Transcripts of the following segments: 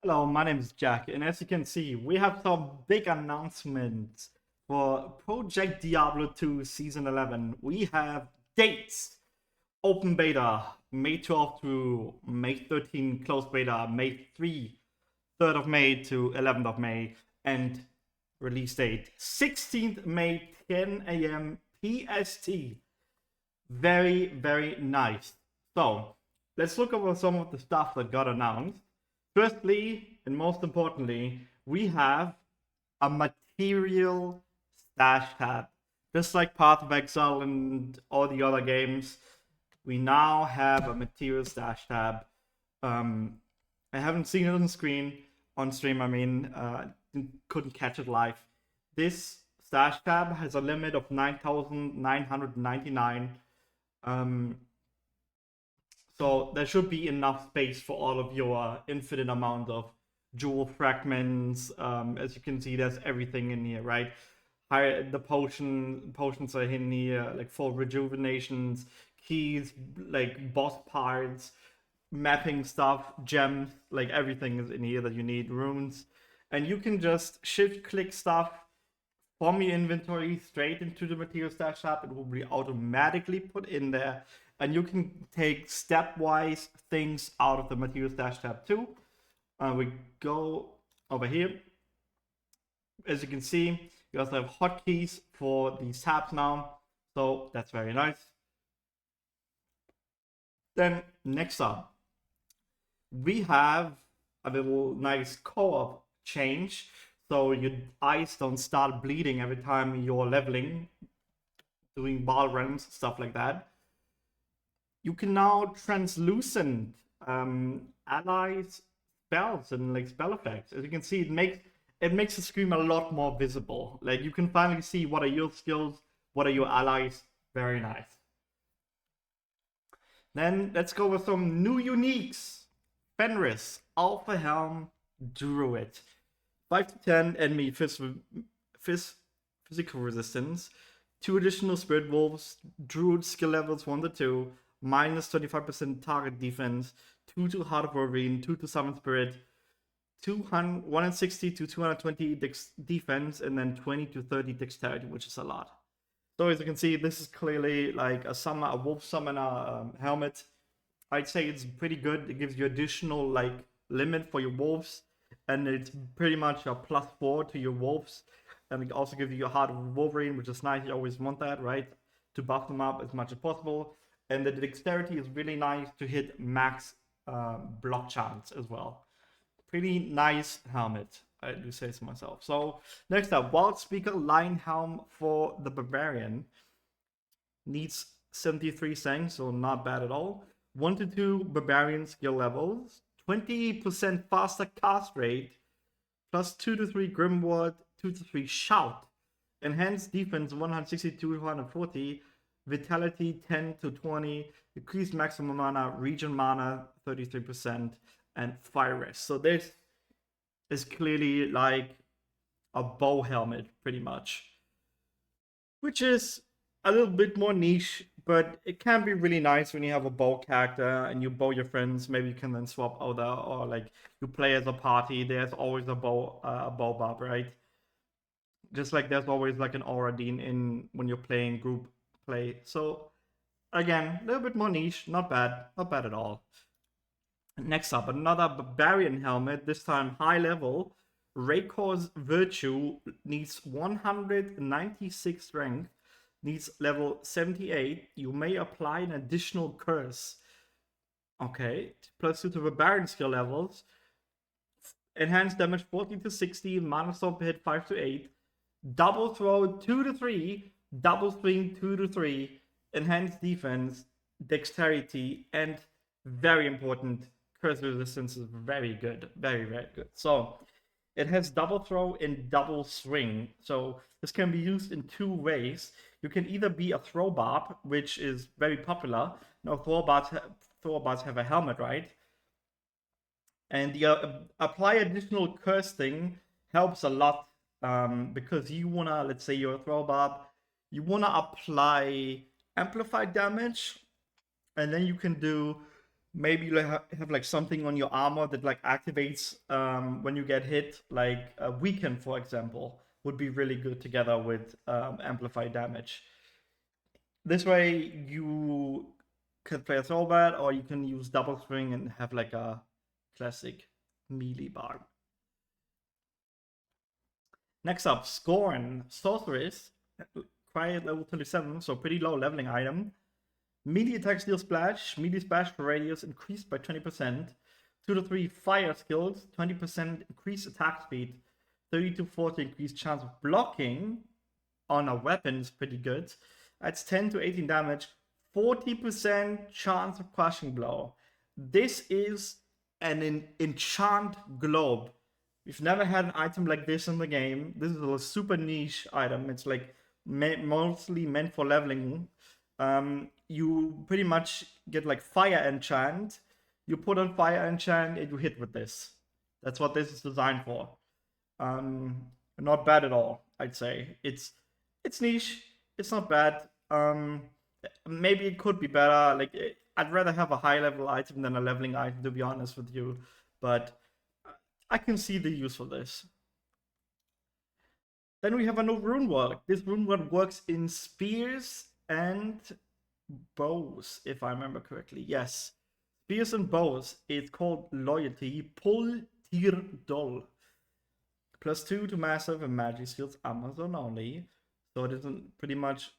Hello, my name is Jack, and as you can see, we have some big announcements for Project Diablo 2 Season 11. We have dates: open beta, May 12th through May 13, closed beta, May 3, 3rd of May to 11th of May, and release date 16th May, 10 a.m. PST. Very, very nice. So, let's look over some of the stuff that got announced. Firstly, and most importantly, we have a material stash tab. Just like Path of Exile and all the other games, we now have a material stash tab. I haven't seen it on screen, on stream. I mean, couldn't catch it live. This stash tab has a limit of 9,999. Um, so there should be enough space for all of your infinite amount of jewel fragments. As you can see, there's everything in here, right? The potions are in here, like for rejuvenations, keys, like boss parts, mapping stuff, gems, like everything is in here that you need, runes. And you can just shift click stuff from your inventory straight into the material stash tab. It will be automatically put in there, and you can take stepwise things out of the material stash tab too. We go over here. As you can see, you also have hotkeys for these tabs now, so that's very nice. Then next up, we have a little nice co-op change, so your eyes don't start bleeding every time you're leveling, doing ball runs, stuff like that. You can now translucent allies spells and like spell effects. As you can see, it makes the screen a lot more visible. Like you can finally see what are your skills, what are your allies. Very nice. Then let's go with some new uniques. Fenris, Alpha Helm, Druid. 5 to 10 enemy physical resistance. 2 additional Spirit Wolves. Druid skill levels 1 to 2. Minus 25% target defense. 2 to Heart of Wolverine. 2 to Summon Spirit. 160 to 220 defense. And then 20 to 30 dexterity, which is a lot. So as you can see, this is clearly like a wolf summoner helmet. I'd say it's pretty good. It gives you additional like limit for your wolves, and it's pretty much a +4 to your wolves. And it also gives you a Heart of Wolverine, which is nice. You always want that, right? To buff them up as much as possible. And the dexterity is really nice to hit max block chance as well. Pretty nice helmet, I do say so myself. So next up, Wild Speaker Line Helm for the Barbarian. Needs 73 Sang, so not bad at all. 1 to 2 Barbarian skill levels. 20% faster cast rate. Plus 2 to 3 Grimward. 2 to 3 Shout. Enhanced defense 160 to 240. Vitality 10 to 20. Increased maximum mana. Regen mana 33%. And fire rest. So this is clearly like a bow helmet, pretty much, which is a little bit more niche, but it can be really nice when you have a bow character and you bow your friends. Maybe you can then swap over, or like you play as a party. There's always a bow buff, right? Just like there's always like an Auradine in when you're playing group play. So again, a little bit more niche, not bad at all. Next up, another Barbarian helmet, this time high level. Raycor's Virtue needs 196 strength, needs level 78. You may apply an additional curse. Okay, plus 2 to Barbarian skill levels. Enhanced damage 40 to 60, mana stop hit 5 to 8. Double throw 2 to 3, double swing 2 to 3. Enhanced defense, dexterity, and very important, curse resistance is very good. Very, very good. So it has double throw and double swing. So this can be used in 2 ways. You can either be a throw barb, which is very popular. Now throw barbs have a helmet, right? And the apply additional curse thing helps a lot, because you wanna, let's say you're a throw barb, you wanna apply amplified damage, and then you can do Maybe you have like something on your armor that like activates when you get hit, like a weaken, for example, would be really good together with amplify damage. This way you can play a throwback, or you can use double swing and have like a classic melee bar. Next up, Scorn, Sorceress, quiet level 27, so pretty low leveling item. Melee attack deal splash, melee splash radius increased by 20%. 2 to 3 fire skills, 20% increased attack speed, 30 to 40 increased chance of blocking on a weapon is pretty good. That's 10 to 18 damage, 40% chance of crushing blow. This is an enchant globe. We've never had an item like this in the game. This is a super niche item. It's like mostly meant for leveling. You pretty much get like fire enchant. You put on fire enchant and you hit with this. That's what this is designed for. Not bad at all, I'd say. It's niche. It's not bad. Maybe it could be better. Like I'd rather have a high level item than a leveling item, to be honest with you. But I can see the use for this. Then we have a new Runework. This Runework works in spears and bows, if I remember correctly. Yes, spears and bows. It's called Loyalty. Pull Tir Dol. +2 to massive and magic skills, Amazon only. So it isn't pretty much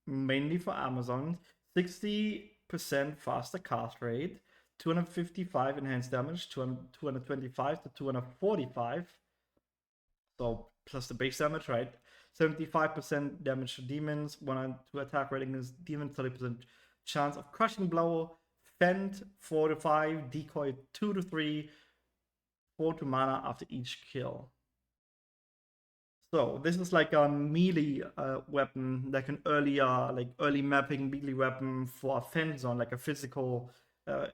mainly for Amazon. 60% faster cast rate. 255 enhanced damage, 225 to 245. So plus the base damage, right? 75% damage to demons, 102 attack rating is demon, 30% chance of crushing blow, fend 4 to 5, decoy 2 to 3, 4 to mana after each kill. So this is like a melee weapon, like an early mapping melee weapon for a fend zone, like a physical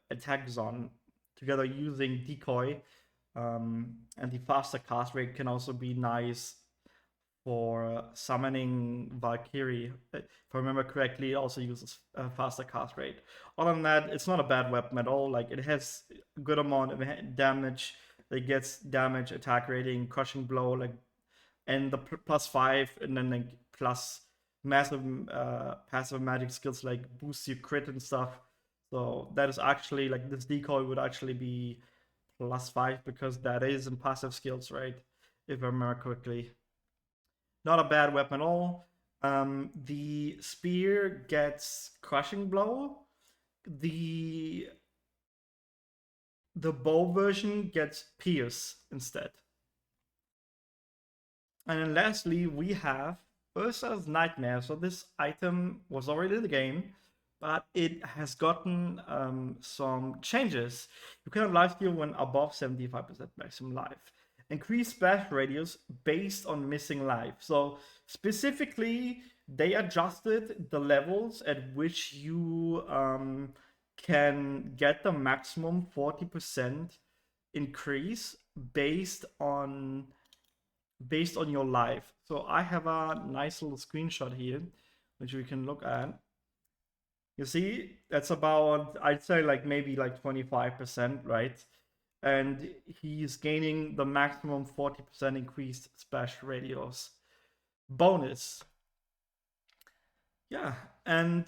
attack zone, together using decoy. And the faster cast rate can also be nice for summoning Valkyrie. If I remember correctly, it also uses a faster cast rate. Other than that, it's not a bad weapon at all. Like it has a good amount of damage. It gets damage, attack rating, crushing blow, like, and the +5, and then like plus massive passive magic skills like boost your crit and stuff. So that is actually like this decoy would actually be +5 because that is in passive skills, right? If I remember correctly. Not a bad weapon at all. The spear gets crushing blow. The bow version gets pierce instead. And then lastly, we have Ursa's Nightmare. So this item was already in the game, but it has gotten some changes. You cannot lifesteal when above 75% maximum life. Increase splash radius based on missing life. So specifically, they adjusted the levels at which you can get the maximum 40% increase based on your life. So I have a nice little screenshot here, which we can look at. You see, that's about, I'd say like maybe like 25%, right? And he's gaining the maximum 40% increased splash radius bonus. Yeah, and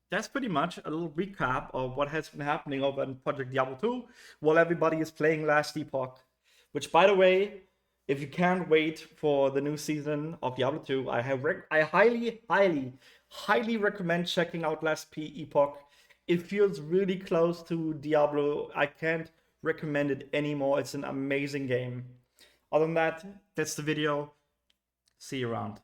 that's pretty much a little recap of what has been happening over in Project Diablo 2 while everybody is playing Last Epoch. Which, by the way, if you can't wait for the new season of Diablo 2, I highly recommend checking out Last Epoch. It feels really close to Diablo. I can't recommend it anymore. It's an amazing game. Other than that, that's the video. See you around.